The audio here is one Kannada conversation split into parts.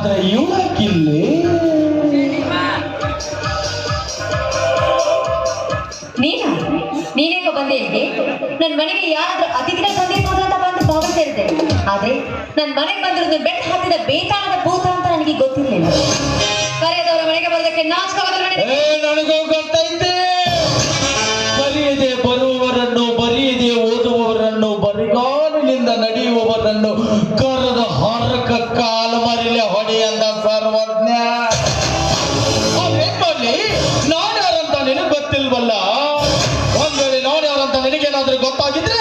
ಆದ್ರೆ ಇವಳಕ್ಕಿಲ್ಲಿ ನೀನು ನೀನೇಗ ಬಂದೆ ಇಲ್ಲಿಗೆ? ನನ್ನ ಮನೆಗೆ ಯಾರಾದ್ರೂ ಅತಿಥಿಗಳು ಬಂದಿರ್ಬೋದು ಅಂತ ಬಂದು ಭಾವಿಸ್ತಾ ಇದ್ದೆ. ಆದ್ರೆ ನನ್ನ ಮನೆಗೆ ಬಂದಿರೋದು ಬೆಟ್ಟ ಹತ್ತಿದ ಬೇತಾಳದ ಭೂತ ಅಂತ ನನಗೆ ಗೊತ್ತಿರಲಿಲ್ಲ. ಕರೆಯದವರ ಮನೆಗೆ ಬರೋದಕ್ಕೆ ನನಗೂ ಗೊತ್ತೈತೆ. ಬರೆಯದೆ ಬರುವವರನ್ನು, ಬರೆಯದೆ ಓದುವವರನ್ನು, ಬರಿಗಾಲಿನಿಂದ ನಡೆಯುವವರನ್ನು ಕರದ ಹರಕ ಕಾಲ ಮರಿಲೆ ಹೊಡೆಯಂದ ಸರ್ವಜ್ಞ. ನಾನು ಯಾರಂತ ನಿನಗೆ ಗೊತ್ತಿಲ್ವಲ್ಲ. ಒಂದ್ ವೇಳೆ ನಾನು ಯಾರಂತ ನಿನಗೇನಾದ್ರೂ ಗೊತ್ತಾಗಿದ್ರೆ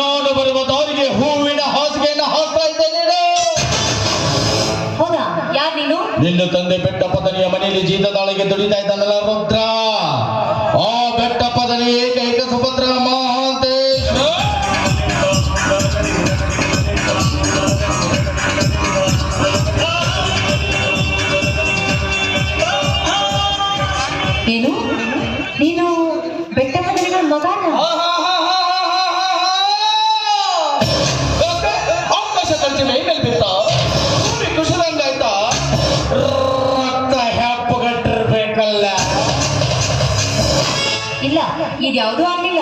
ನಾನು ಬರುವ ದಾರಿಗೆ ಹೂವಿನ ಹಾಸಿಗೆಯನ್ನು ಹಾಕ್ತಾ ಇದ್ದೇನೆ. ಹೌದಾ? ಯಾರು ನೀನು? ನಿನ್ನ ತಂದೆ ಬೆಟ್ಟ ಪದನಿಯ ಮನೆಯಲ್ಲಿ ಜೀತದಾಳಿಗೆ ದುಡಿತಾ ಇದ್ದಾನಲ್ಲ ರುದ್ರ. ಆ ಬೆಟ್ಟ ಪದನಿ ಏಕೈಕ ಸುಭದ್ರ ಮಹಾಂತೇಶ್. ಏನು? ನೀನು ಬೆಟ್ಟ ಪದನಿಗಳ ಮಗನ? ಅವಕಾಶ ಖರ್ಚು ಮೈ ಮೇಲೆ ಬಿತ್ತ ಕುಶಲಂಗಾಯ್ತಾ? ರಕ್ತ ಹೆಪ್ಪಗಟ್ಟಿರ್ಬೇಕಲ್ಲ. ಇಲ್ಲ, ಇದ್ಯಾವುದೂ ಆಗ್ಲಿಲ್ಲ.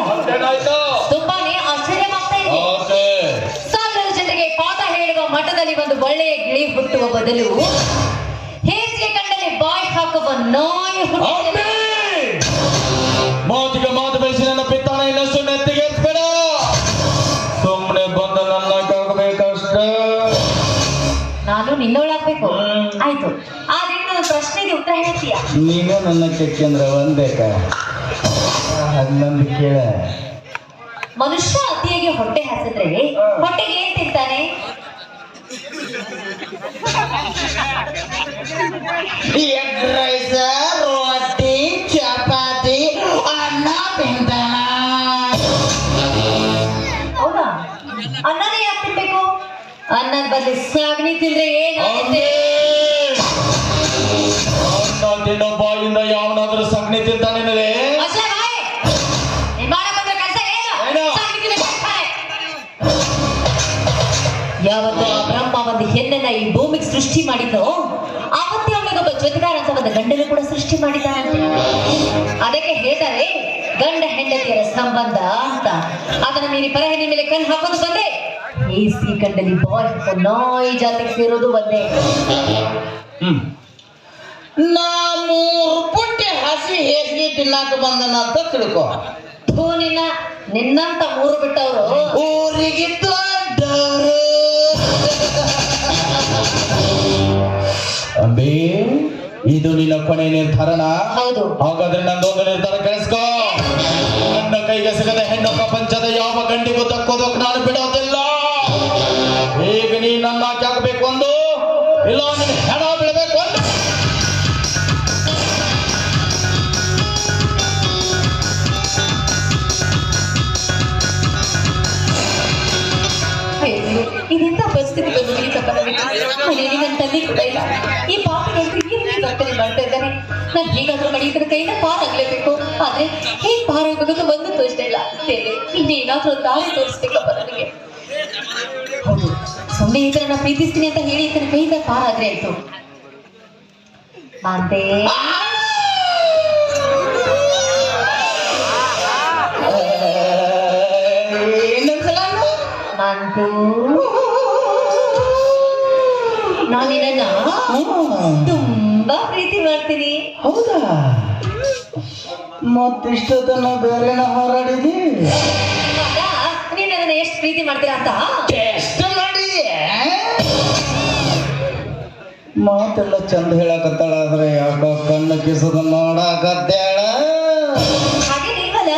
ತುಂಬಾನೇ ಆಶ್ಚರ್ಯವಾಗ್ತಾ ಇದೆ. ಸಾವಿರ ಜನರಿಗೆ ಪಾಠ ಹೇಳುವ ಮಠದಲ್ಲಿ ಒಂದು ಒಳ್ಳೆಯ ಗಿಳಿ ಹುಟ್ಟುವ ಬದಲು ಹೇಸಿಗೆ ಕಂಡಲ್ಲಿ ಬಾಯಿ ಹಾಕುವ ನಾಯಿ ಹುಟ್ಟುತ್ತದೆ. ಮಾತಿಗೆ ಮಾತು ಬೆಳೆಸಿ ನನ್ನ ಪಿತ್ತಾನ ಇನ್ನಷ್ಟು ನೆತ್ತಿಗೆ ಬೇಡ. ಸುಮ್ಮನೆ ಬಂದು ನನ್ನ ಕಾಗಬೇಕಷ್ಟ. ನಾನು ನಿನ್ನವಳಾಗ್ಬೇಕು. ಆಯ್ತು, ಆದ್ರೆ ನನ್ನ ಪ್ರಶ್ನೆಗೆ ಉತ್ತರ ಹೇಳ್ತೀಯ? ನೀನು ನನ್ನ ಕೆಕ್ಕಂದ್ರೆ ಒಂದೇಕ ಹನ್ನೊಂದು ಕೇಳ. ಮನುಷ್ಯ ಅತಿಯಾಗಿ ಹೊಟ್ಟೆ ಹಸಿದ್ರೆ ಹೊಟ್ಟೆಗೆ ಏನ್ ತಿಂತಾನೆ? ಎಗ್ ರೈಸ್, ರೊಟ್ಟಿ, ಚಪಾತಿ, ಅನ್ನ ತಿಂತಾನ. ಹೌದಾ? ಅನ್ನನೇ ಯಾಕೆ ತಿನ್ಬೇಕು? ಅನ್ನದ ಬದಲು ಸಗಣಿ ತಿಂದ್ರೆ ಏನಾಗುತ್ತೆ? ಅನ್ನ ತಿನ್ನೋ ಬಾಯಿಂದ ಯಾವನಾದ್ರೂ ಸಗಣಿ ತಿಂತಾನೆ? ಯಾವತ್ತು ಆ ಬ್ರಹ್ಮ ಒಂದು ಹೆಣ್ಣನ್ನ ಈ ಭೂಮಿಗೆ ಸೃಷ್ಟಿ ಮಾಡಿದ್ದು, ಆವತ್ತೇ ಅವನಿಗೊಬ್ಬ ಜೊತೆಗಾರ ಅಂತ ಒಂದು ಗಂಡನ್ನು ಕೂಡ ಸೃಷ್ಟಿ ಮಾಡಿದ್ದಾನಂತೆ. ಅದಕ್ಕೆ ಹೇಳ್ತಾರೆ ಗಂಡ ಹೆಂಡತಿಯರ ಸಂಬಂಧ ಅಂತ. ಅದನ್ನ ಮೀರಿ ಪರ ಹೆಣ್ಣಿನ ಮೇಲೆ ಕಣ್ಣು ಹಾಕೋದು ಬಂದೆ. ಏಸಿ ಕಂಡಲ್ಲಿ ಬಾಯ್ ನಾಯಿ ಜಾತಿಗೆ ಸೇರೋದು ಒಂದೇ. ನಾ ಮೂರು ಪುಟ್ಟಿ ಹಸಿ ಹೇಸಿಗೆ ತಿನ್ನಾಕ ಬಂದನ ಅಂತ ತಿಳ್ಕೊ. ನಿನ್ನಂತ ಮೂರು ಬಿಟ್ಟವರು ಊರಿಗೆ ದೊಡ್ಡವರು. ಅಂಬಿ, ಇದು ನಿನ್ನ ಕೊನೆ ನಿರ್ಧಾರನ? ಹೌದು. ಹಾಗಾದ್ರೆ ನಂದೊಂದು ನಿರ್ಧಾರ ಕೇಳಿಸ್ಕೋ. ನನ್ನ ಕೈಗೆ ಸಿಗದ ಹೆಣ್ಣು ಪ್ರಪಂಚದ ಯಾವ ಗಂಡಿಗೂ ತಕ್ಕೋದಕ್ಕೆ ನಾನು ಬಿಡೋದಿಲ್ಲ. ಈಗ ನೀ ನನ್ನ ಹಾಕಬೇಕು ಒಂದು, ಇಲ್ಲ ನಿನ್ನ ಹೆಣ ಬೀಳಬೇಕು ಒಂದು. ಇದೆಂತ ಪರಿಸ್ಥಿತಿ ಮನೆಯಲ್ಲಿ ನನ್ನ ತಂದೆ ಕೂಡ ಇಲ್ಲ. ಈ ಪಾಪಿಗಂತೂ ಈ ರೀತಿ ವರ್ತನೆ ಮಾಡ್ತಾ ಇದ್ದಾನೆ. ನಾನು ಹೇಗಾದ್ರೂ ಮನೆಯ ಕೈಯಿಂದ ಪಾರಾಗ್ಲೇಬೇಕು. ಆದ್ರೆ ಹೇಗ್ ಪಾರಾಗೋದು ಒಂದು ತೋರಿಸ್ತಾ ಇಲ್ಲ. ಇನ್ನೇನಾದ್ರೂ ಒಂದು ದಾರಿ ತೋರಿಸ್ಬೇಕಪ್ಪ ನನಗೆ. ಹೌದು, ಸುಮ್ಮನೆ ಈತನ ಪ್ರೀತಿಸ್ತೀನಿ ಅಂತ ಹೇಳಿ ಈತನ ಕೈಯಿಂದ ಪಾರಾದ್ರೆ ಆಯ್ತು. ಮಾಂತೆ, ಮಾಂತು, ನಾನು ನಿನ್ನ ತುಂಬಾ ಪ್ರೀತಿ ಮಾಡ್ತೀನಿ. ಹೌದಾ? ಮತ್ತಿಷ್ಟೊತ್ತನ ಬೇರೆನ ಹೋರಾಡಿದಿ? ನೀನು ನನ್ನ ಎಷ್ಟು ಪ್ರೀತಿ ಮಾಡ್ತೀರಾ ಅಂತ ಎಷ್ಟು ಮಾಡಿದೆ? ಮಾತೆಲ್ಲ ಚಂದ ಹೇಳಕತ್ತಾಳ, ಆದ್ರೆ ಯಾಕೋ ಕಣ್ಣು ಕಿಸದ ನೋಡಕತ್ತಾಳ. ಹಾಗೇನಿಲ್ವಲ್ಲ?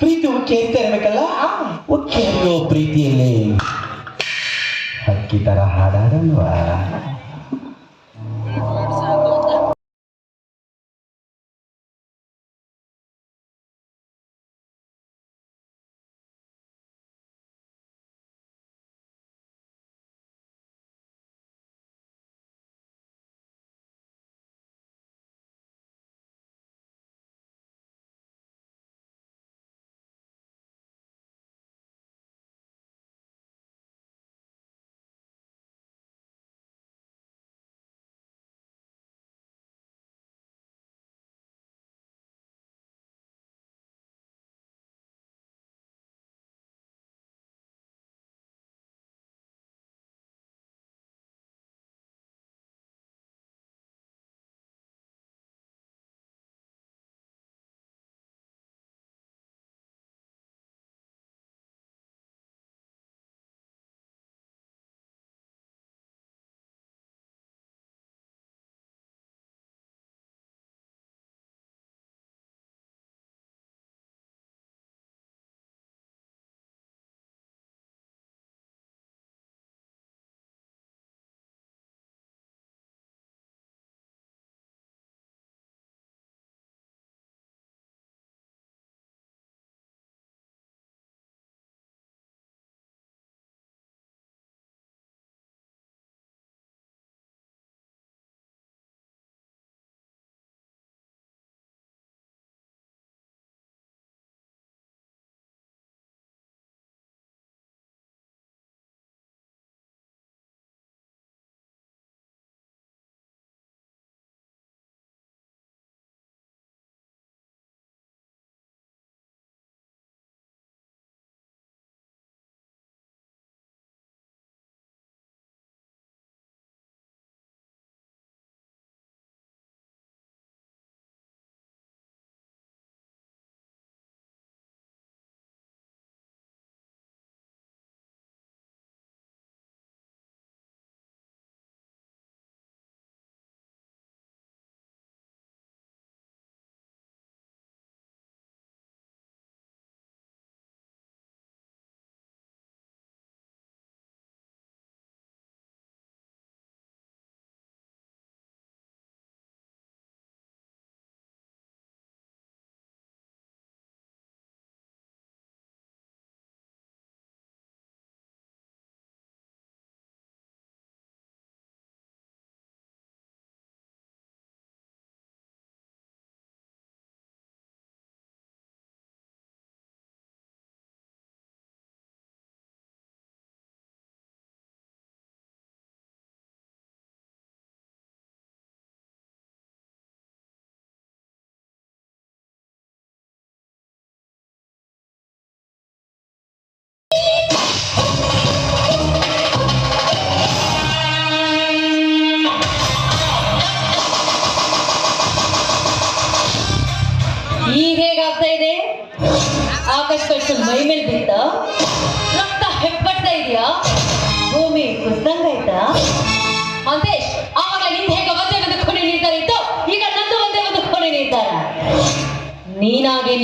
ಪ್ರೀತಿ ಉಕ್ಕಿ ಹರಿತಾ ಇರ್ಬೇಕಲ್ಲ. ಉಕ್ಕಿ ಹರಿಯೋ ಪ್ರೀತಿಯಲ್ಲಿ ಹಕ್ಕಿ ತರ ಹಾಡಾಡಲ್ವಾ?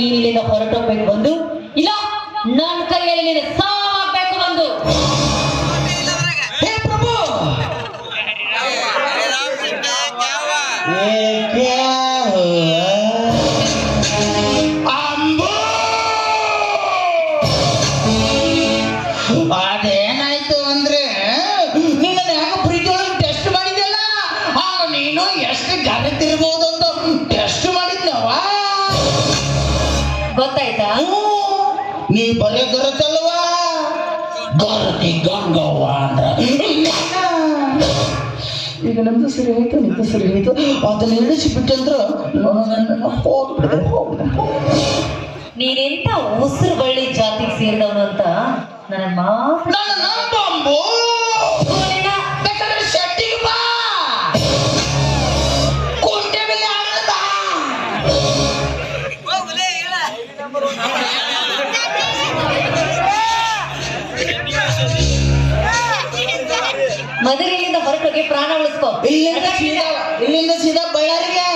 ನೀನ್ ಇಲ್ಲಿಂದ ಹೊರಟೋಗ್ಬೇಕು ಬಂದು, ಇಲ್ಲ ನನ್ನ ಕೈಯಲ್ಲಿ ನೀನು ಸಾವಾಗ್ಬೇಕು ಬಂದು. ಹೇ ಪ್ರಭು, ಅದೇನಾಯ್ತು ಅಂದ್ರೆ ನೀನು ಯಾಕೆ ಪ್ರೀತಿ ಒಳಗೆ ಟೆಸ್ಟ್ ಮಾಡಿದ್ಯಲ್ಲ, ಆಗ ನೀನು ಎಷ್ಟು ಗರಿತಿರ್ಬೋದು ಅಂತ ಟೆಸ್ಟ್ ಮಾಡಿದ್ನವ. ಗೊತ್ತಾಯ್ತಾ? ನೀ ಬರೀ ಗರತಲ್ವಾ, ಗರತಿ ಗಂಗವ್ವ ಅಂದ್ರ ಈಗ ನಮ್ದು ಸರಿ ಹೋಯ್ತು, ನಿಮ್ದು ಸರಿ ಹೋಯ್ತು, ಅದನ್ನ ಇಳಿಸಿಬಿಟ್ಟಂದ್ರ ಹೋಗ್ಬಿಡಿದೆ. ನೀನೆಂತ ಉಸಿರು ಬಳ್ಳಿ ಜಾತಿಗೆ ಸೇರಿದವನು ಅಂತ ನನ್ನ ಮಾತು ಶೆಟ್ಟಿಗೆ ಬಾ, ಕುಂಟೆ ಮೇಲೆ ಆಡದ. ಮದುವೆಯಿಂದ ಹೊರಟೋಗಿ ಪ್ರಾಣ ಉಳಿಸ್ಕೋ. ಇಲ್ಲಿಂದ ಸೀದಾ ಬಳ್ಳಾರಿಗೆ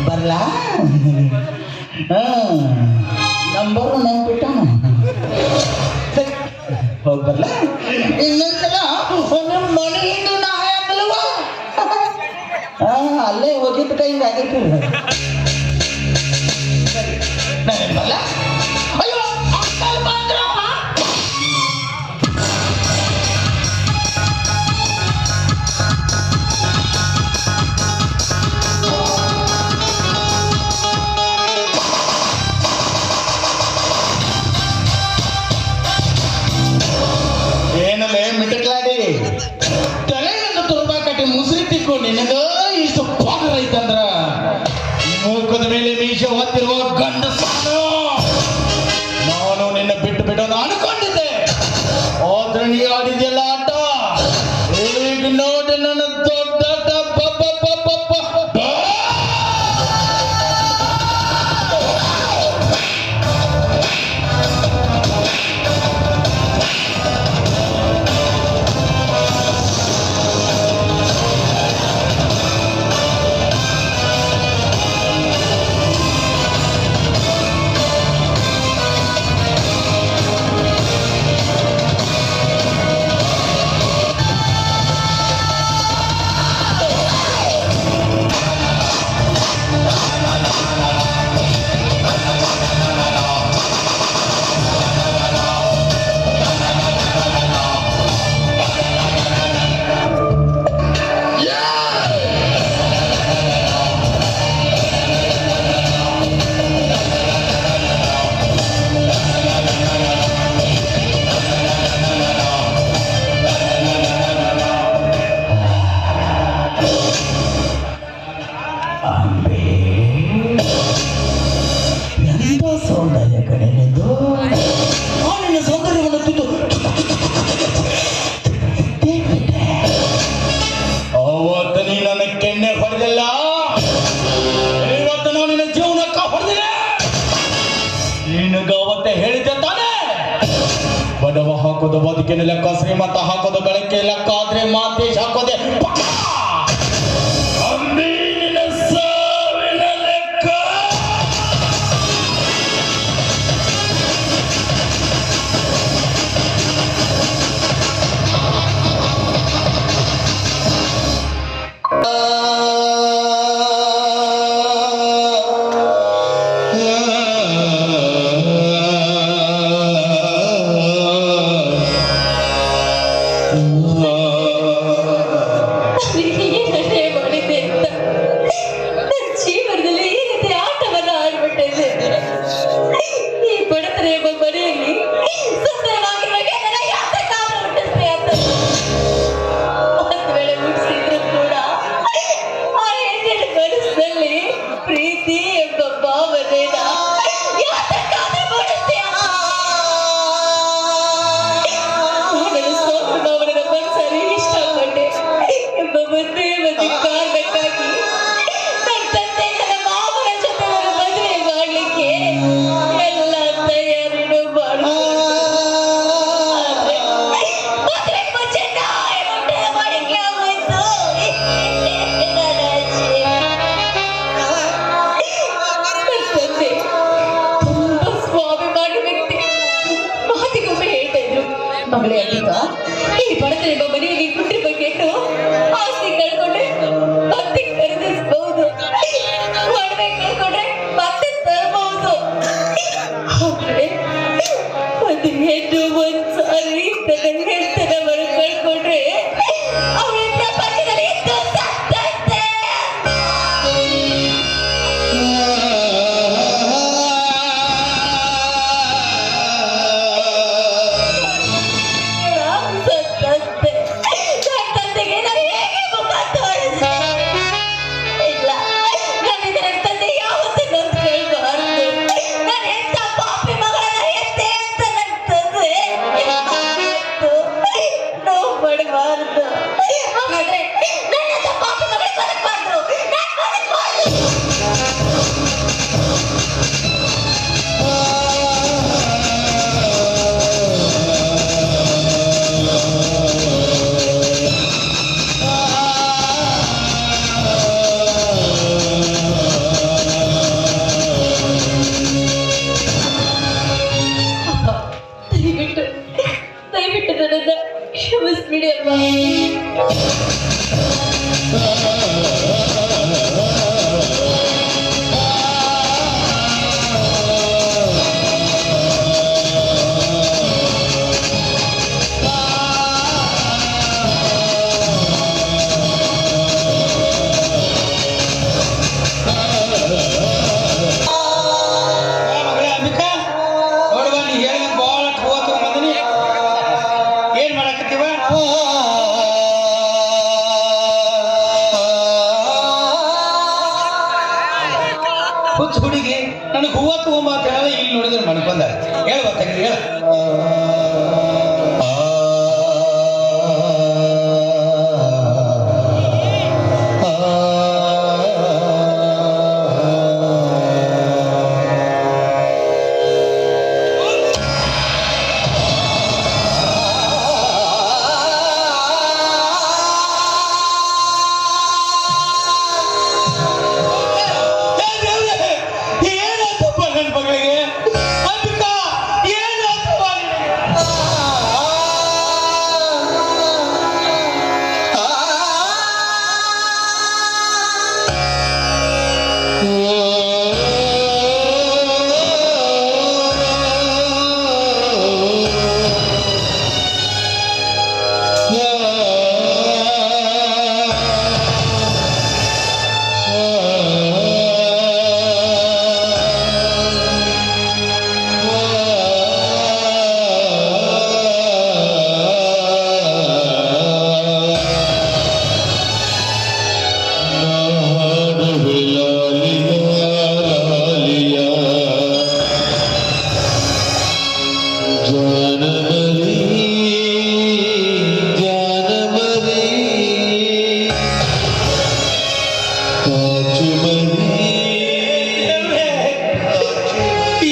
ಬರ್ಲಾ? ನಂಬರ್ ನೆನ್ಪಿಟ್ಟ ಹೋಗಿ ಬರ್ಲ. ಇನ್ನೊಂದ್ಸಲ ನಿಮ್ಮ ಮನೆಯಿಂದ ನಾ ಹಾಕಲ್ವ, ಅಲ್ಲೇ ಹೋಗಿದ್ದ ಕೈಯಿಂದ ಆಗೈತಿ. ಬರ್ಲ? ಅಯ್ಯೋ ಅಂಕಲ್ ಬಂದ್ರಪ್ಪ. ಏನಲ್ಲೇ ಮಿಟಕ್ಲಾಡಿ ತಲೆಯನ್ನು ತುರ್ಬಾಕಟ್ಟಿ ಮುಸುರಿ ತಿಕ್ಕೊಂಡು ನಿನಗ ಇಷ್ಟು ಪಾಗರ ಐತಂದ್ರ ಮೂಕದ ಮೇಲೆ ಮೀಶ ಹೊತ್ತಿರುವ ಗಂಡಸಾನು ನಾನು ನಿನ್ನ ಬಿಟ್ಟು ಬಿಡೋದು ಅನ್ಕೊಂಡಿದ್ದೆ. ಆದ್ರೆ ನೀ ಆಡಿದ್ಯಲ್ಲ ಆಟ, ಈಗ ನೋಡಿ ನನ್ನ ದೊಡ್ಡ ಸೌಂದರ್ಯ ಕಡೆದು ನಿನ್ನ ಸೌಂದರ್ಯವನ್ನು ತಿದ್ದು ಅವತ್ತು ನೀ ನನ್ನ ಕೆನ್ನೆ ಹೊಡೆದಿಲ್ಲ, ಇವತ್ತು ನಾವು ನಿನ್ನ ಜೀವನಕ್ಕ ಹೊಡೆದಿಲ್ಲ. ನಿನಗ ಅವತ್ತೆ ಹೇಳಿದ್ದೆ ತಾನೇ, ಬಡವ ಹಾಕೋದು ಬದುಕಿನ ಲೆಕ್ಕ, ಶ್ರೀಮಂತ ಹಾಕೋದು ಗಳಿಕೆ ಲೆಕ್ಕ, ಆದ್ರೆ ಮಾತೇಶ್ ಹಾಕೋದೆ ಪಕ್ಕ. ಅಂಬಿ ನಿನ್ನ ಸಾವಿನ ಲೆಕ್ಕ. ಈ ಬಡತನ ಮನೆಯಲ್ಲಿ ಹುಟ್ಟಿ ಬಗ್ಗೆ ಆಸ್ತಿ ಕಳ್ಕೊಂಡ್ರೆ ಮತ್ತೆ ಖರೀದಿಸಬಹುದು, ಒಡವೆ ಕಳ್ಕೊಂಡ್ರೆ ಮತ್ತೆ ತರಬಹುದು. ಒಂದು ಹೆಣ್ಣು ಒಂದ್ಸಾರಿ ತನ್ನ ಹೆತ್ತನವರ ಕಳ್ಕೊಂಡ್ರೆ ಅವಳ ಪ್ರಪಂಚದಲ್ಲಿ ಎದ್ದು ಸತ್ತಂತೆ. ಸತ್ತಂತೆ. ನನ್ನ ತಂದೆಗೆ ನಾನು ಹೇಗೆ ಮುಖ ತೋರಿಸ್ಲಿ? ಇಲ್ಲ, ನನ್ನಿಂದ ನನ್ನ ತಂದೆ ಯಾವತ್ತೂ ನಂಬ್ಕೊಳ್ಬಾರ್ದು. ನಾನು ಎಂತ ಪಾಪಿ ಮಗಳನ್ನ ಹೆತ್ತೆ ಅಂತ ನನ್ನ ತಂದೆ ಯಾವತ್ತೂ ನೋವು ಪಡಬಾರ್ದು. ಹಾಗಾದ್ರೆ ನನ್ನಂತ ಪಾಪಿ ಮಗಳು ಬದುಕಬಾರ್ದು, ನಾನು ಬದುಕಬಾರ್ದು. ದಯವಿಟ್ಟು ದಯವಿಟ್ಟು ನನ್ನನ್ನ ಕ್ಷಮಿಸ್ಬಿಡಿ ಅಮ್ಮ. ಮಗಳೇ ಅಂಬಿಕಾ, ನೋಡುವ ನೀ ಹೇಳಿದ ಬಾಳ ಹೂವ ತಗೊಂಬಂದಿನಿ. ಏನ್ ಮಾಡಕತ್ತೀವ? ಹುಚ್ಚ ಹುಡುಗಿ ನನಗೆ ಹೂವ ತಗೊಂಬ ಅಂತ ಹೇಳಿ ಇಲ್ಲಿ ನೋಡಿದ್ರೆ ಮನೆಗೆ ಬಂದ. ಹೇಳುವ ತಂಗಿ ಹೇಳ. ಏನಾಯ್ತಪ್ಪ ನನ್ನ ಮಗಳಿಗೆ? ಅಂಬಿಕಾ, ಏನಾಯ್ತಪ್ಪ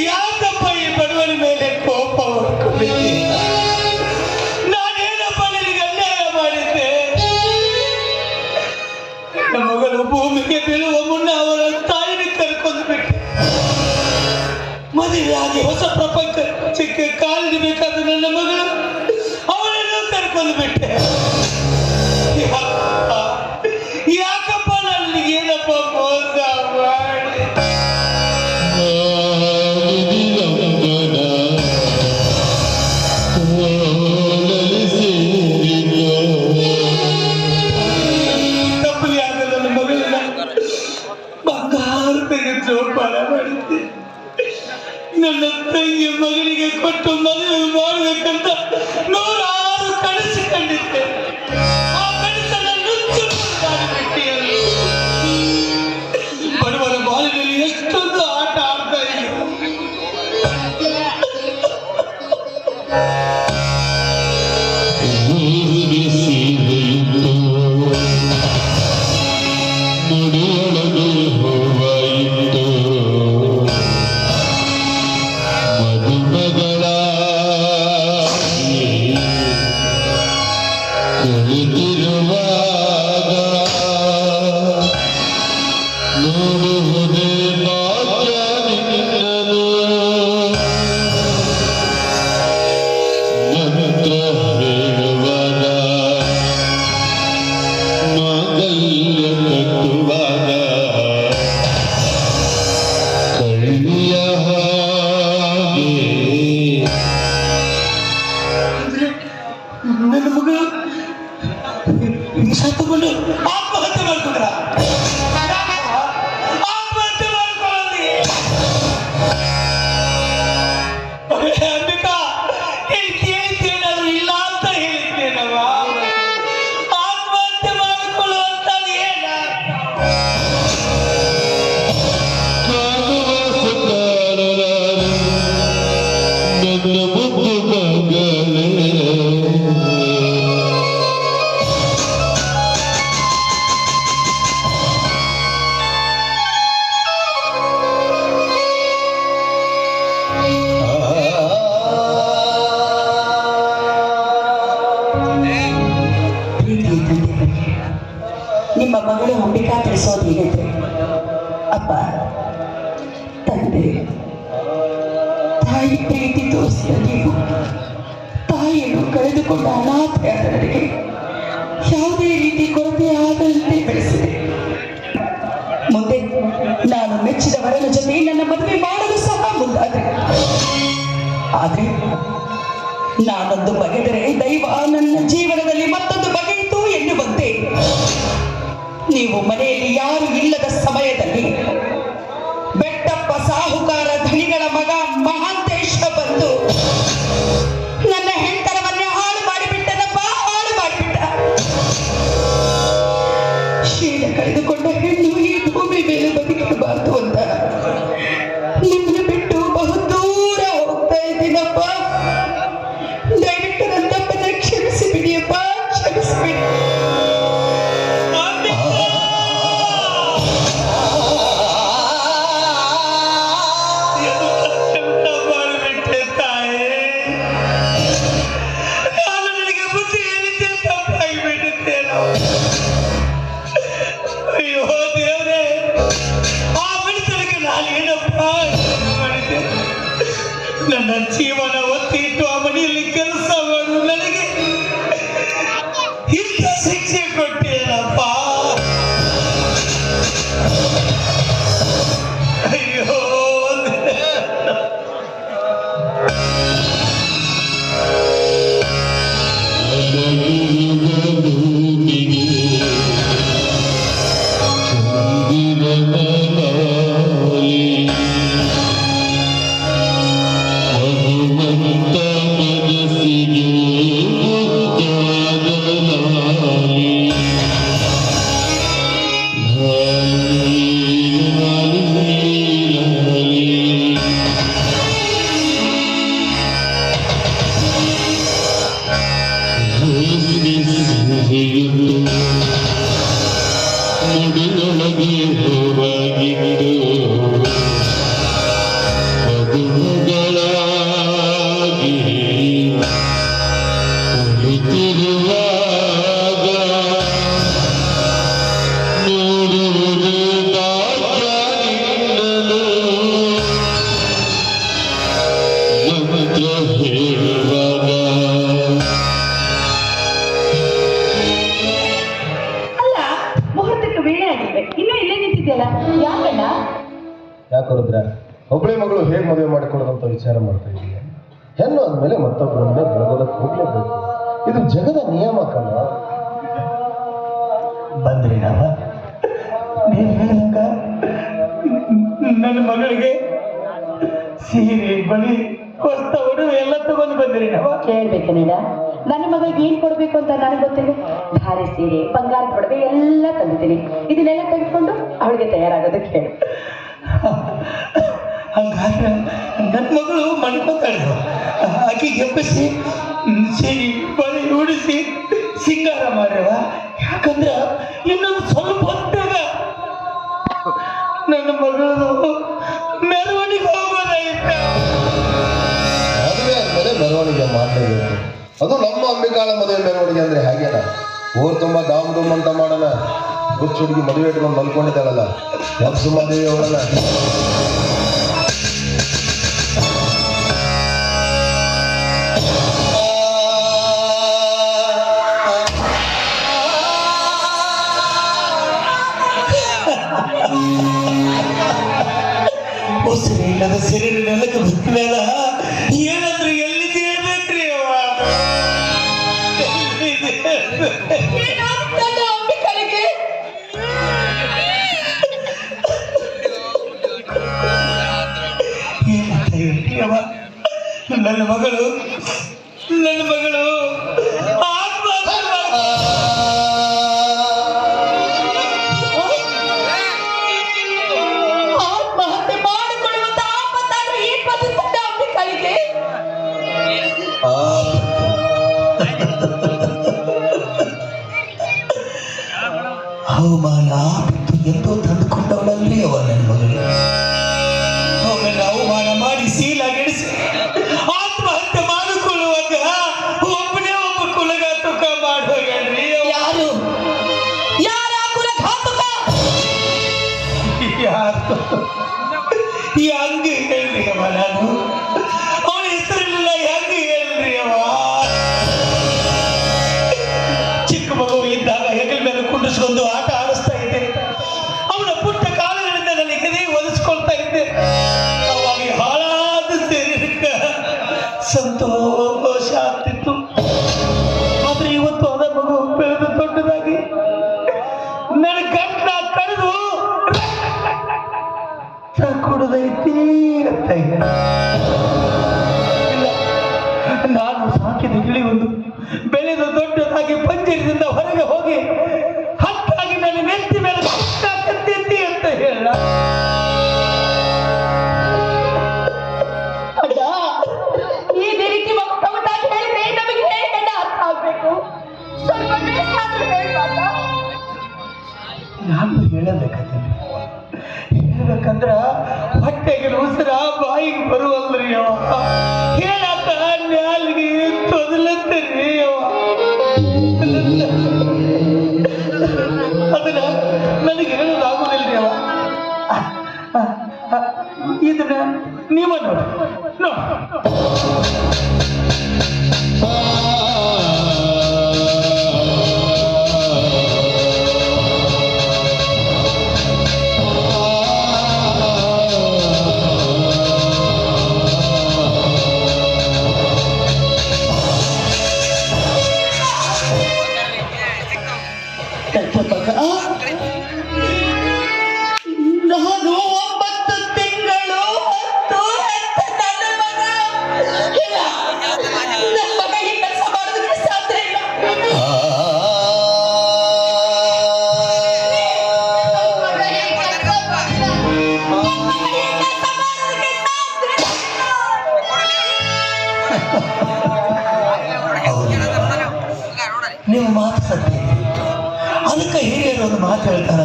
ಯಾಕಪ್ಪ ಈ ಬಡವನ ಮೇಲೆ ಕೋಪ ಹೊಡ್ಕೊಂಡಿದ್ದೆ? ನಾನೇನಪ್ಪ ನಿನಗೆ ಅನ್ಯಾಯ ಮಾಡಿದ್ದೆ? ನನ್ನ ಮಗಳು ಭೂಮಿಗೆ ಬೀಳುವ ಮುನ್ನ ಅವಳ ತಾಯಿನ ಕರ್ಕೊಂಡು ಬಿಟ್ಟೆ. ಮದುವೆಯಾಗಿ ಹೊಸ ಪ್ರಪಂಚ ಚಿಕ್ಕ ಕಾಲಿಡಬೇಕಾದ ನನ್ನ ಮಗಳು ಅವಳನ್ನು ಕರ್ಕೊಂಡು ಬಿಟ್ಟೆ. ಯಾಕಪ್ಪ ನನಗೇನಪ್ಪ ಮೋಸ ಮಾಡಿ? ತಪ್ಪಲಿ ಆದ ನನ್ನ ಮಗಳನ್ನ ಬಂಗಾರ ತೆಗೆದು ಜೋಪಾನ ಮಾಡಿದ್ದೆ. ನನ್ನ ತಂಗಿ ಮಗನಿಗೆ ಕೊಟ್ಟು ಮದುವೆ ಮಾಡಬೇಕಂತ 106 ಕನಸು ಕಂಡಿದ್ದೆ. ಆ ಕನಸನ್ನ ನುಚ್ಚು ಮಾಡಿಬಿಟ್ಟಿಯಲ್ಲ. ಬಡವರ ಬಾಲಿನಲ್ಲಿ ಎಷ್ಟೊಂದು ಆಟ ಆಡ್ತಾ ಇದ್ದೆ. ಮಂತ್ರ ಹೇಳುವಾಗ ಸತ್ತುಕೊಂಡು ಆತ್ಮಹತ್ಯೆ ಮಾಡ್ಕೊಂಡ್ರ ಆತ್ಮಹತ್ಯೆ ಮಾಡ್ಕೊಳ್ಳಿ ಅಂಬಿಕಾ ಕೇಳ್ತೇನಾದ್ರು ಇಲ್ಲ ಅಂತ ಹೇಳಿದ್ದೇನವ ಆತ್ಮಹತ್ಯೆ ಮಾಡಿಕೊಳ್ಳುವಂತ ಏನ ನಿಮ್ಮ ಮಗಳು ಅಂಬಿಕಾ ತಿಳಿಸೋದೇನಿದ್ರೆ ಅಪ್ಪ ತಂದೆ ತಾಯಿ ಪ್ರೀತಿ ತೋರಿಸಿದ ನೀವು ತಾಯಿಯನ್ನು ಕಳೆದುಕೊಂಡ ಅನಾಥೆಯಾದವರಿಗೆ ಯಾವುದೇ ರೀತಿ ಕೊರತೆ ಆಗದಂತೆ ಬೆಳೆಸಿದೆ. ಮುಂದೆ ನಾನು ಮೆಚ್ಚಿದವರನ ಜೊತೆ ನನ್ನ ಮದುವೆ ಮಾಡಲು ಸಹ ಮುಂದಾದೆ. ಆದ್ರೆ ನಾನೊಂದು ಬಗೆದರೆ ದೈವ ನನ್ನ ಜೀವನದಲ್ಲಿ ಮತ್ತೊಂದು ಬಗೆಯಿತು ಎನ್ನುವಂತೆ ನೀವು ಮನೆಯಲ್ಲಿ ಯಾರು ಇಲ್ಲದ ಸಮಯದಲ್ಲಿ ಬೆಟ್ಟಪ್ಪ ಸಾಹುಕಾರ ಧನಿಗಳ ಮಗ ಮಹಾಂತೇಶ ಬಂದು ನನ್ನ ಹೆಂಡತನವನ್ನೇ ಹಾಳು ಮಾಡಿಬಿಟ್ಟನಪ್ಪ, ಹಾಳು ಮಾಡಿಬಿಟ್ಟ. ಶೀಲ ಕಳೆದುಕೊಂಡ ಹೆಣ್ಣು ಈ ಭೂಮಿ ಮೇಲೆ ಬದುಕಬಾರದು ಅಂತ ನಿಮ್ಮನ್ನ ಬಿಟ್ಟು ಬಹು ದೂರ ಹೋಗ್ತಾ ಇದ್ದೀನಪ್ಪ. ದಯವಿಟ್ಟು ನನ್ನ ತಪ್ಪನ್ನ ಕ್ಷಮಿಸಿ ಬಿಡಿಯಪ್ಪ, ಕ್ಷಮಿಸಿಬಿಡಿ. ನನ್ನ ಜೀವನ ಒತ್ತಿಟ್ಟು ಆ ಮನೆಯಲ್ಲಿ ಕೆಲಸ ಮಾಡು ನನಗೆ ಇಂಥ ಶಿಕ್ಷೆ ಕೊಟ್ಟೇನಪ್ಪ. ಅಯ್ಯೋ ಮುಡಿದೊಳಗೆ ಹೋರಾಗಿದ್ದು ಮದುಗಳಾಗಿ ಕುಳಿತಿರುವಾಗ ನೋಡುವುದು ಭಾಗ್ಯದಿಂದಲೂ ಮಂತ್ರ ಹೇಳುವಾಗ ಯಾಕಂದ್ರೆ ಒಬ್ಬಳೆ ಮಗಳು ಹೇಗೆ ಮದುವೆ ಮಾಡಿಕೊಳ್ಳೋದಂತ ವಿಚಾರ ಮಾಡ್ತಾ ಇದ್ದೀವಿ. ಹೆಣ್ಣು ಅಂದಮೇಲೆ ಮತ್ತೊಬ್ಬರನ್ನೇ ಬೆಳಗೋದಕ್ಕೆ ಹೋಗ್ಲೇಬೇಕು. ಇದು ಜಗದ ನಿಯಮ ಕಣ. ಬಂದ್ರಿ ನಾವ ನೀನ್ ಹೇಳಿದಂಗ ನನ್ನ ಮಗಳಿಗೆ ಸೀರೆ ಬಳಿ ಹೊಸ ಉಡುಗೆ ಎಲ್ಲ ತಗೊಂಡು ಬಂದ್ರಿ ನಾವ. ಕೇಳ್ಬೇಕು ನೀಡ ನನ್ನ ಮಗಳಿಗೆ ಏನ್ ಕೊಡ್ಬೇಕು ಅಂತ ನನಗೆ ಗೊತ್ತಿಲ್ಲ. ಧಾರೆ ಸೀರೆ, ಬಂಗಾರದ ಒಡವೆ ಎಲ್ಲ ತಂದಿದ್ದೀನಿ. ಇದನ್ನೆಲ್ಲ ತೆಗೆದುಕೊಂಡು ಅವಳಿಗೆ ತಯಾರಾಗೋದಕ್ಕೆ ಹೇಳು. ಹಂಗಾದ್ರೆ ನನ್ನ ಮಗಳು ಮಣ್ಕೋತಾಳೆ. ಆಕೆಗೆ ಎಬ್ಬಿಸಿ ಸೀರೆ ಬಳಿ ಉಡಿಸಿ ಸಿಂಗಾರ ಮಾಡ್ಯವ. ಯಾಕಂದ್ರ ಇನ್ನೊಂದು ಸ್ವಲ್ಪ ಹೊತ್ತಾಗ ನನ್ನ ಮಗಳು ಮೆರವಣಿಗೆ ಹೋಗೋದೈತೆ. ಮದುವೆ ಅಂದಮೇಲೆ ಮೆರವಣಿಗೆ ಮಾಡಲೇಬೇಕು. ಅದು ನಮ್ಮ ಅಂಬಿಕಾಳ ಮದುವೆ ಮೆರವಣಿಗೆ ಅಂದ್ರೆ ಹಾಗೇನ ಊರು ತುಂಬಾ ದಾಮ್ ದುಮ್ ಅಂತ ಮಾಡೋಣ. ಗುಚ್ಚು ಹುಡುಗಿ ಮದುವೆ ಇಟ್ಕೊಂಡು ಮಲ್ಕೊಂಡಿದ್ದಾಳಲ್ಲ, ಎಬ್ಸು ಮದುವೆ ಅವಳಲ್ಲ. ಉಸಿರು ಇಲ್ಲದ ಸಿರಿನ ನೆಲಕ್ಕೆ ಬಿಟ್ಟ ಮೇಲೆ ಏನಂದ್ರೆ ಎಲ್ಲಿದೆ ಬೇಕ್ರಿ ಅವ. ಏನಾಗ್ತದೋ ನನ್ನ ಮಗಳು ಆತ್ಮಹತ್ಯೆ ಮಾಡಿಕೊಳ್ಳುವಂತ ಆಪತ್ತಾದ್ರೂ ಏನ್ ಬಂದಿದ್ದ ಅಂಬಿಕಾಳಿಗೆ? ಅವಮಾನ ಬಿತ್ತು ಎಂದೋ ತಂದುಕೊಂಡವಳಲ್ರಿ ಅವ ನನ್ನ ಮಗಳು. ಅವನನ್ನು ಅವಮಾನ ಮಾಡಿ ಶೀಲಾಗೆಡಿಸಿ ಆತ್ಮಹತ್ಯೆ ಮಾಡಿಕೊಳ್ಳುವಾಗ ಒಬ್ಬನೇ ಒಬ್ಬ ಕುಲಘಾತುಕ ಮಾಡೋಗಲ್ರಿ. ಯಾರು ಯಾರ ಕುಲಘಾತುಕ? ಯಾರು ಹೆಂಗ ಹೇಳ್ರಿ ಅವ? ನಾನು ಅವನ ಹೆಸರಿಲ್ಲ ಹೆಂಗ ಹೇಳ್ರಿ ಅವ? ಚಿಕ್ಕ ಮಗು ಇದ್ದಾಗ ಹೆಗಲ ಮೇಲೆ ಕುಂಡಿಸ್ಕೊಂಡು ಆಟ ಆಡಿಸ್ತಾ ಇದ್ದೆ. ಅವನ ಪುಟ್ಟ ಕಾಲಗಳಿಂದ ನನಗೆ ಕದೇ ಒಲಿಸ್ಕೊಳ್ತಾ ಇದ್ದೆ. ಅವಾಗ ಹಾಳಾದ ಶರೀರಕ್ಕೆ ಸಂತೋಷ ಆಗ್ತಿತ್ತು. ಆದ್ರೆ ಇವತ್ತು ಅದ ಮಗು ಬೆಳೆದು ದೊಡ್ಡದಾಗಿ ನನ್ನ ಗಂಟ ಕರೆದು ಕುಡಿದೈತಿ ಅಂತ ಇಲ್ಲ, ನಾನು ಸಾಕಿದ ಗಿಳಿ ಒಂದು ಬೆಳೆದು ದೊಡ್ಡದಾಗಿ ಪಂಜರದಿಂದ ಹೊರಗೆ ಹೋಗಿ ಹಕ್ಕಾಗಿ ನನ್ನ ನೆತ್ತಿ ಮೇಲೆ ಕತ್ತಿ ಅಂತ ಹೇಳ. ಅಡ್ಡ ಈ ರೀತಿ ಮಗುಟಾಗಿ ಹೇಳಿದ್ರೆ ನಮಗೆ ಹೇಗೆ ಅರ್ಥ ಆಗ್ಬೇಕು? ಸ್ವಲ್ಪ ಬೇಕಾದ್ರೂ ಹೇಳ್ಬಾರ್ದ? ನಾನು ಹೇಳಬೇಕಾದ್ರೆ ಹೇಳ್ಬೇಕಂದ್ರ ಹೊಟ್ಟೆಗೆ ಉಸಿರ ಬಾಯಿಗೆ ಬರುವಲ್ರಿ ಅವ. ಹೇಳಕ್ಕ ನಾಲ್ಗೆ ತೊದಲತ್ತರಿ ಅವ. ಅದನ್ನ ನನಗೆ ಹೇಳೋದಾಗುದಿಲ್ರಿ ಅವ. ಇದನ್ನ ನೀವ ನೋಡಿ. ನಾನು 9 ತಿಂಗಳು ಹೊತ್ತು ಹೆತ್ತ ನನ್ನ ಮಗ. ಇಲ್ಲ, ನನ್ನ ಮಗ ಈ ಕೆಲಸ ಮಾಡೋದಕ್ಕೆ ಸಾಧ್ಯ ಇಲ್ಲ. ನನ್ನ ಮಗ ಈ ಕೆಲಸ ಮಾಡಿಲ್ಲ. ನನ್ನ ಮಗ ಈ ಕೆಲಸ ಮಾಡೋದಕ್ಕೆ ಸಾಧ್ಯ ಇಲ್ಲ. ನೀವು ಮಾತು ಸತ್ಯ. ಅದಕ್ಕೆ ಹಿರಿಯರು ಒಂದು ಮಾತು ಹೇಳ್ತಾರ,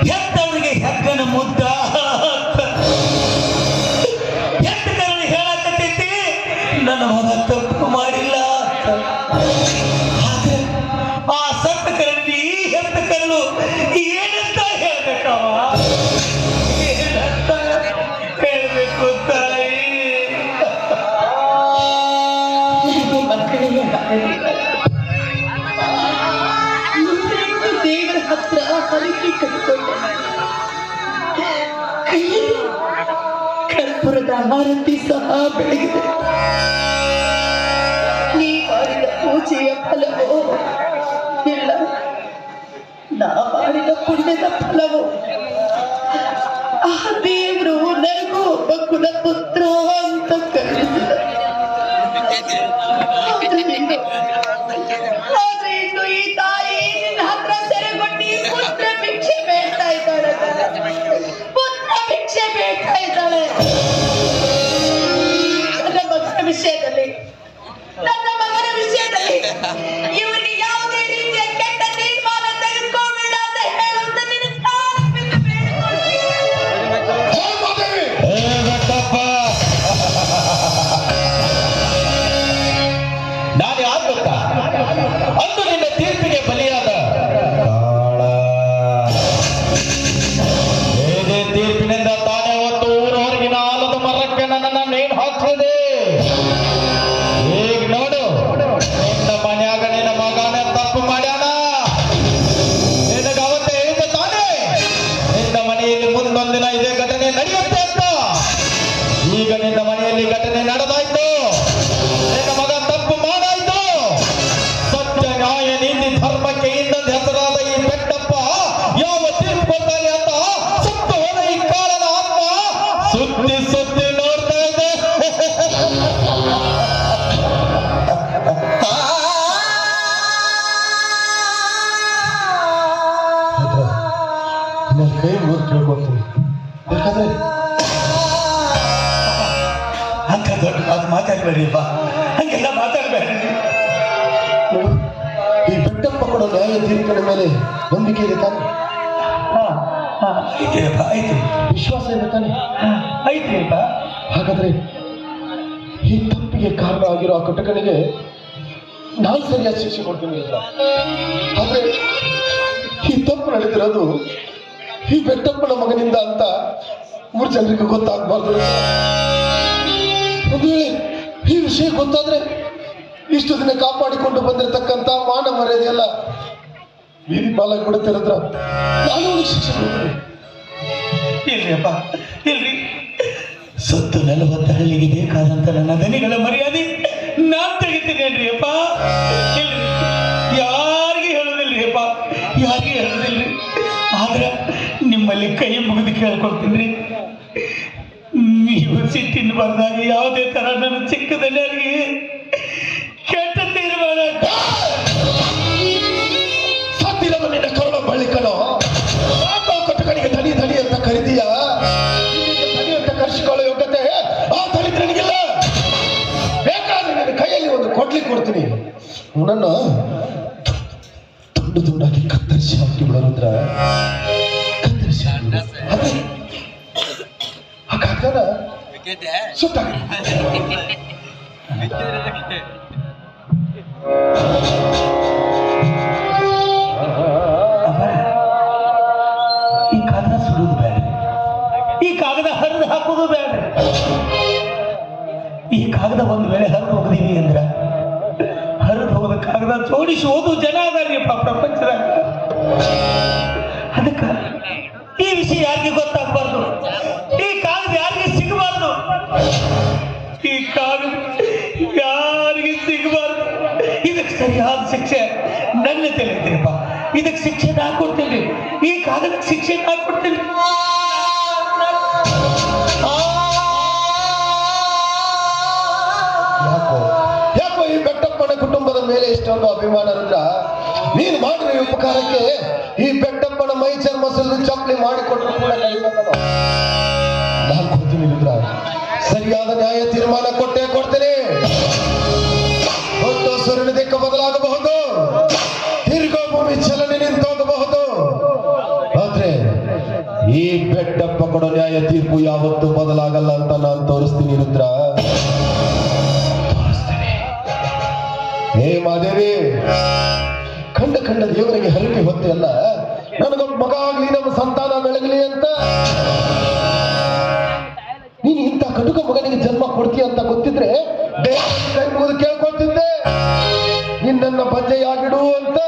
ಹೆತ್ತವರಿಗೆ ಹೆಗ್ಗನ ಮುದ್ದ, ಹೆತ್ತ ಕರಳು ಹೇಳಕತ್ತೈತಿ ನನ್ನ ಮಗ ತಪ್ಪು ಮಾಡಿಲ್ಲ. ಆದ್ರೆ ಆ ಸತ್ತ ಕರಳಿ ಹೆತ್ತ ಕರಳು ಏನಂತ ಹೇಳ್ಬೇಕವ? ಏನಂತ ಹೇಳ್ಬೇಕು ತಾಯಿ? ನನಗೆ ಮಕ್ಕಳಿಗೆ ದೇವರ ಹತ್ರ ಹರಕೆ ಕಟ್ಕೊಂಡೆ. ಕೈಯಲ್ಲಿ ಕರ್ಪೂರದ ಆರತಿ ಸಹ ಬೆಳಗಿದೆ. ನೀ ಮಾಡಿದ ಪೂಜೆಯ ಫಲವೋ ಇಲ್ಲ, ನಾ ಮಾಡಿದ ಪುಣ್ಯದ ಫಲವೋ. ಆ ದೇವರು ನನಗೂ ಒಬ್ಬ ಕುಲಪುತ್ರ ಅಂತ ಕರೆಸಿದ. ಆದ್ರೆ ಇನ್ನು ಈ ತಾಯಿ ನಿನ್ನ ಹತ್ರ ಸೆರೆಗೊಂಡು ಪುತ್ರ ಭಿಕ್ಷೆ ಬೇಡ್ತಾ ಇದ್ದಾಳೆ. ಪುತ್ರ ಭಿಕ್ಷೆ ಬೇಡ್ತಾ ಇದ್ದಾಳೆ. ನನ್ನ ಮಗನ ವಿಷಯದಲ್ಲಿ ಇವರಿಗೆ ಯಾವುದೇ ರೀತಿಯ ಕೆಟ್ಟ ತೀರ್ಮಾನ ತೆಗೆದುಕೋಬೇಡ ಅಂತ ಹೇಳುವಂತ ನಿನ್ನ ಕಾಲು ಬಿದ್ದು ಬೇಡಿಕೊಳ್ಳಿ. ನಾನು ಯಾರು ಗೊತ್ತಾ? ಕೈ ಮುಗಿದು ಕೇಳ್ಕೊತೀನಿ. ಯಾಕಂದ್ರೆ ಅಂತ ದೊಡ್ಡ ಮಾತು ಮಾತಾಡ್ಬೇಡಿಪ್ಪ, ಹಂಗೆಲ್ಲ ಮಾತಾಡ್ಬೇಡ್ರಿ. ನೋಡು, ಈ ಬೆಟ್ಟಪ್ಪ ಕೊಡೋ ನ್ಯಾಯ ತೀರ್ಪಿನ ಮೇಲೆ ನಂಬಿಕೆ ಇದೆ ತಾನೆ? ಐತೆಪ್ಪ, ಐತೆ, ವಿಶ್ವಾಸ ಇದೆ ತಾನೆ? ಐತೆಪ್ಪ. ಹಾಗಾದ್ರೆ ಈ ತಪ್ಪಿಗೆ ಕಾರಣ ಆಗಿರೋ ಆ ಕಟಕನಿಗೆ ನಾನು ಸರಿಯಾದ ಶಿಕ್ಷೆ ಕೊಡ್ತೀನಿ ಇಲ್ಲ. ಆದ್ರೆ ಈ ತಪ್ಪು ನಡೆದಿರೋದು ಈ ಬೆಟ್ಟಪ್ಪನ ಮಗನಿಂದ ಅಂತ ಮೂರು ಜನರಿಗೆ ಗೊತ್ತಾಗಬಾರ್ದು. ಒಂದು ವೇಳೆ ಈ ವಿಷಯ ಗೊತ್ತಾದ್ರೆ ಇಷ್ಟು ದಿನ ಕಾಪಾಡಿಕೊಂಡು ಬಂದಿರತಕ್ಕಂತ ಮಾನ ಮರ್ಯಾದೆಯಲ್ಲ ಬೀದಿ ಪಾಲಾಗಿ ಬಿಡುತ್ತಿರದ್ರ ನಾನು ಅವನಿಗೆ ಶಿಕ್ಷೆ ಕೊಡ್ತೀನಿ. ಇಲ್ರಿಯಪ್ಪ, ಇಲ್ರಿ. ಸತ್ತು 40 ಹಳ್ಳಿಗೆ ಬೇಕಾದಂತ ನನ್ನ ದನಿಗಳ ಮರ್ಯಾದೆ ನಾನ್ ತೆಗಿತೀನಿ ಅಪ್ಪ. ಇಲ್ರಿ, ಯಾರಿಗೆ ಹೇಳೋದಿಲ್ರಿಯಪ್ಪ, ಯಾರಿಗೆ ಹೇಳೋದಿಲ್ರಿ. ಆದ್ರೆ ನಿಮ್ಮಲ್ಲಿ ಕೈ ಮುಗಿದು ಕೇಳ್ಕೊಳ್ತೀನಿ, ನೀವು ಸಿಟ್ಟಿನ ಬಂದಾಗ ಯಾವುದೇ ತರ ನನ್ನ ಚಿಕ್ಕದನಿಯರಿಗೆ ಕೆಟ್ಟ ತೀರ್ಮಾನ ಸತ್ತಿರವ ನಿನ್ನ ಕರುಣ ಬಳಿಕನೋ ಕಟಕನಿಗೆ ದನಿ ದನಿ ಅಂತ ಕರಿದೀಯ. ದನಿ ಅಂತ ಕರೆಸಿಕೊಳ್ಳೋ ಯೋಗ್ಯತೆ ಆ ದರಿದ್ರನಿಗಿಲ್ಲ. ಬೇಕಾದ್ರೆ ನನ್ನ ಕೈಯಲ್ಲಿ ಒಂದು ಕೊಡ್ಲಿ ಕೊಡ್ತೀನಿ, ನನ್ನ ತುಂಡು ತುಂಡಾಗಿ ಕತ್ತರಿಸಿ ಹಾಕಿ ಬಿಡೋದ್ರ ಕತ್ತರಿಸಿ ಆ ಕಾಗದ ಸುಟ್ಟಾಕಿ. ಈ ಕಾಗದ ಸುಡುವುದು ಬೇಡ, ಈ ಕಾಗದ ಹರಿದು ಹಾಕೋದು ಬೇಡ. ಈ ಕಾಗದ ಒಂದು ವೇಳೆ ಹರಿದು ಹೋಗಿದೀವಿ ಅಂದ್ರ ಹರಿದು ಹೋದ ಕಾಗದ ಜೋಡಿಸಿ ಓದು ಜನ ಅದಾರಿಯಪ್ಪ ಪ್ರಪಂಚದಾಗ. ಅದಕ್ಕ ಈ ವಿಷಯ ಯಾರಿಗೆ ಗೊತ್ತಾಗಬಾರ್ದು, ಈ ಕಾಗದ ಯಾರಿಗೆ ಸಿಗಬಾರ್ದು, ಈ ಕಾಗದ ಯಾರಿಗೆ ಸಿಗಬಾರ್ದು. ಇದಕ್ಕೆ ಸರಿಯಾದ ಶಿಕ್ಷೆ ನನ್ನ ತಿಳಿದ್ರಿಪ್ಪ. ಇದಕ್ಕೆ ಶಿಕ್ಷೆ ನಾ ಕೊಡ್ತೀನಿ, ಈ ಕಾಗದಕ್ಕೆ ಶಿಕ್ಷೆ ನಾ ಕೊಡ್ತೀನಿ. ಯಾಕೋ ಈ ಬೆಟ್ಟಪ್ಪನ ಕುಟುಂಬದ ಮೇಲೆ ಇಷ್ಟೊಂದು ಅಭಿಮಾನ ರುದ್ರ? ನೀನು ಮಾಡಿರೋ ಈ ಉಪಕಾರಕ್ಕೆ ಈ ಬೆಟ್ಟಪ್ಪನ ಮೈ ಚರ್ಮ ಸುಲಿದು ಚಪ್ಪಲಿ ಮಾಡಿಕೊಟ್ರು ಕೂಡ ಕಡಿಮೆ. ನಾನು ಕೊಡ್ತೀನಿ ರುದ್ರ, ಸರಿಯಾದ ನ್ಯಾಯ ತೀರ್ಮಾನ ಕೊಟ್ಟೇ ಕೊಡ್ತೇನೆ. ಹೊತ್ತು ಸೂರ್ಯನ ದಿಕ್ಕು ಬದಲಾಗಬಹುದು, ತಿರುಗೋ ಭೂಮಿ ಚಲನೆ ನಿಂತೋಗಬಹುದು. ಆದ್ರೆ ಈ ಬೆಟ್ಟಪ್ಪ ಕೊಡೋ ನ್ಯಾಯ ತೀರ್ಪು ಯಾವತ್ತೂ ಬದಲಾಗಲ್ಲ ಅಂತ ನಾನು ತೋರಿಸ್ತೀನಿ ರುದ್ರ. ಹೇ ಮಾದೇವಿ, ಕಂಡ ಕಂಡ ದೇವರಿಗೆ ಹರಕೆ ಹೊತ್ತೆ ಅಲ್ಲ ನನಗೊಬ್ಬ ಮಗ ಆಗ್ಲಿ, ನಮ್ಮ ಸಂತಾನ ಬೆಳಗಲಿ ಅಂತ ನೀನು ಇಂಥ ಕಟುಕ ಮಗನಿಗೆ ಜನ್ಮ ಕೊಡ್ತೀಯ ಅಂತ ಗೊತ್ತಿದ್ರೆ ಕೈ ಮುಗಿದು ಕೇಳ್ಕೊಳ್ತಿದ್ದೆ ನಿನ್ನನ್ನ ಬಂಜೆಯಾಗಿಡು ಅಂತ.